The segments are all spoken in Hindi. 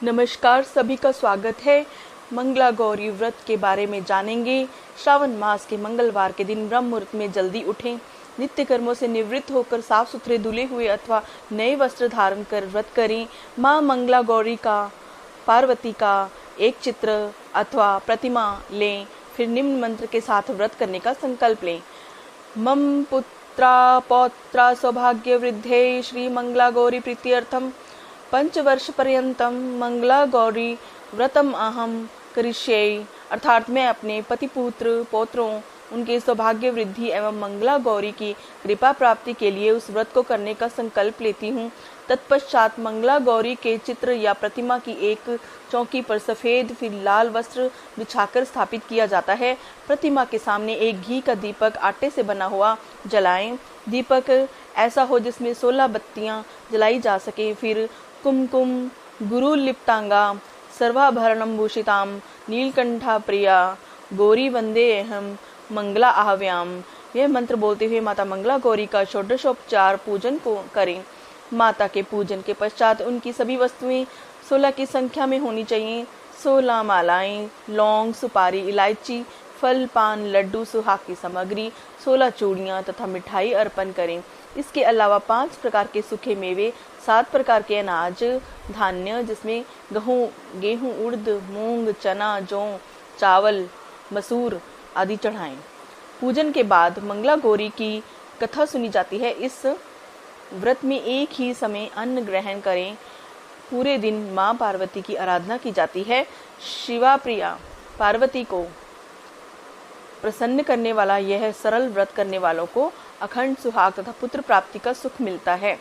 नमस्कार, सभी का स्वागत है। मंगला गौरी व्रत के बारे में जानेंगे। श्रावण मास के मंगलवार के दिन ब्रह्म मुहूर्त में जल्दी उठें। नित्य कर्मों से निवृत्त होकर साफ सुथरे धुले हुए अथवा नए वस्त्र धारण कर व्रत करें। माँ मंगला गौरी का, पार्वती का एक चित्र अथवा प्रतिमा लें। फिर निम्न मंत्र के साथ व्रत करने का संकल्प लें। मम पुत्रा पौत्रा सौभाग्य वृद्धे श्री मंगला गौरी प्रीत्यर्थम पंचवर्ष पर्यंतम मंगला गौरी व्रतम अहम करिष्ये। अर्थात मैं अपने पति पुत्र पौत्रों उनके सौभाग्य वृद्धि एवं मंगला गौरी की कृपा प्राप्ति के लिए उस व्रत को करने का संकल्प लेती हूँ। तत्पश्चात मंगला गौरी के चित्र या प्रतिमा की एक चौकी पर सफेद फिर लाल वस्त्र बिछाकर स्थापित किया जाता है। प्रतिमा के सामने एक घी का दीपक आटे से बना हुआ जलाएं। दीपक ऐसा हो जिसमें 16 बत्तियां जलाई जा सके। फिर कुमकुम गुरु लिप्तांगा सर्वाभरणं भूषितां नीलकंठा प्रिया गौरी वंदे अहम मंगला आहव्याम। यह मंत्र बोलते हुए माता मंगला गौरी का षोडशोपचार पूजन को करें। माता के पूजन के पश्चात उनकी सभी वस्तुएं 16 की संख्या में होनी चाहिए। 16 मालाएं, लौंग, सुपारी, इलायची, फल, पान, लड्डू, सुहाग की सामग्री, 16 चूड़ियां तथा मिठाई अर्पण करें। इसके अलावा 5 प्रकार के सूखे मेवे, 7 प्रकार के अनाज धान्य जिसमें गेहूं, उड़द, मूंग, चना, जौ, चावल, मसूर आदि चढ़ाएं। पूजन के बाद मंगला गौरी की कथा सुनी जाती है। इस व्रत में एक ही समय अन्न ग्रहण करें। पूरे दिन माँ पार्वती की आराधना की जाती है। शिवा प्रिया पार्वती को प्रसन्न करने वाला यह सरल व्रत करने वालों को अखंड सुहाग तथा पुत्र प्राप्ति का सुख मिलता है।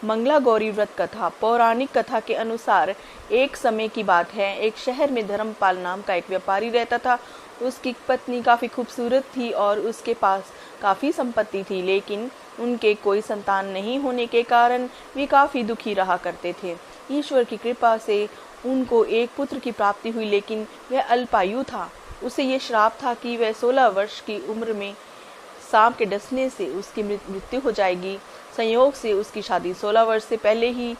मंगला गौरी व्रत कथा। पौराणिक कथा के अनुसार एक समय की बात है, एक शहर में धर्मपाल नाम का एक व्यापारी रहता था। उसकी पत्नी काफी खूबसूरत थी और उसके पास काफी संपत्ति थी, लेकिन उनके कोई संतान नहीं होने के कारण वे काफी दुखी रहा करते थे। ईश्वर की कृपा से उनको एक पुत्र की प्राप्ति हुई, लेकिन वह अल्पायु था। उसे ये श्राप था कि वह 16 वर्ष की उम्र में सांप के डसने से उसकी मृत्यु हो जाएगी। संयोग से उसकी शादी 16 वर्ष से पहले ही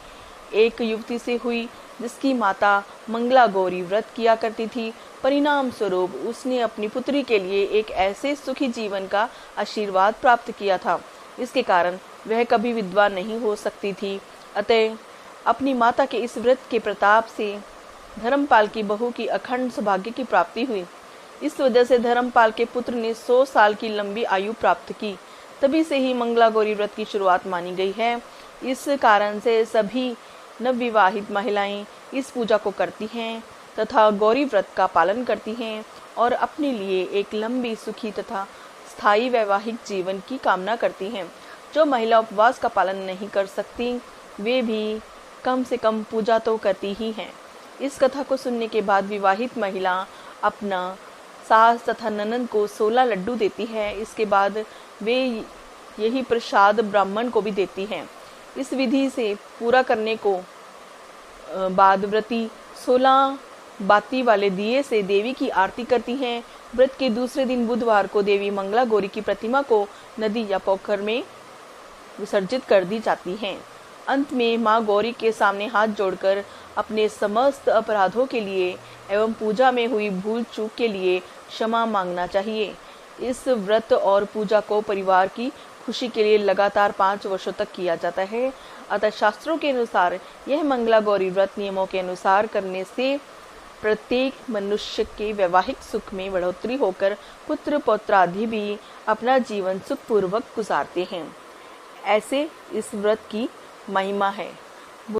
एक युवती से हुई जिसकी माता मंगला गौरी व्रत किया करती थी। परिणाम स्वरूप उसने अपनी पुत्री के लिए एक ऐसे सुखी जीवन का आशीर्वाद प्राप्त किया था। इसके कारण वह कभी विधवा नहीं हो सकती थी। अतः अपनी माता के इस व्रत के प्रताप से धर्मपाल की बहू की अखंड सौभाग्य की प्राप्ति हुई। इस वजह से धर्मपाल के पुत्र ने 100 साल की लंबी आयु प्राप्त की। तभी से ही मंगला गौरी व्रत की शुरुआत मानी गई है। इस कारण से सभी नवविवाहित महिलाएं इस पूजा को करती हैं तथा गौरी व्रत का पालन करती हैं और अपने लिए एक लंबी, सुखी तथा स्थायी वैवाहिक जीवन की कामना करती हैं। जो महिला उपवास का पालन नहीं कर सकती वे भी कम से कम पूजा तो करती ही हैं। इस कथा को सुनने के बाद विवाहित महिला अपना सास तथा ननद को 16 लड्डू देती है। इसके बाद वे यही प्रसाद ब्राह्मण को भी देती हैं। इस विधि से पूरा करने को बाद व्रती 16 बाती वाले दिए से देवी की आरती करती हैं। व्रत के दूसरे दिन बुधवार को देवी मंगला गौरी की प्रतिमा को नदी या पोखर में विसर्जित कर दी जाती हैं। अंत में माँ गौरी के सामने हाथ जोड़कर अपने समस्त अपराधों के लिए एवं पूजा में हुई भूल चूक के लिए क्षमा मांगना चाहिए। इस व्रत और पूजा को परिवार की खुशी के लिए लगातार 5 वर्षों तक किया जाता है। अतः शास्त्रों के अनुसार यह मंगला गौरी व्रत नियमों के अनुसार करने से प्रत्येक मनुष्य के वैवाहिक सुख में बढ़ोतरी होकर पुत्र पौत्रादि भी अपना जीवन सुखपूर्वक गुजारते हैं। ऐसे इस व्रत की महिमा है।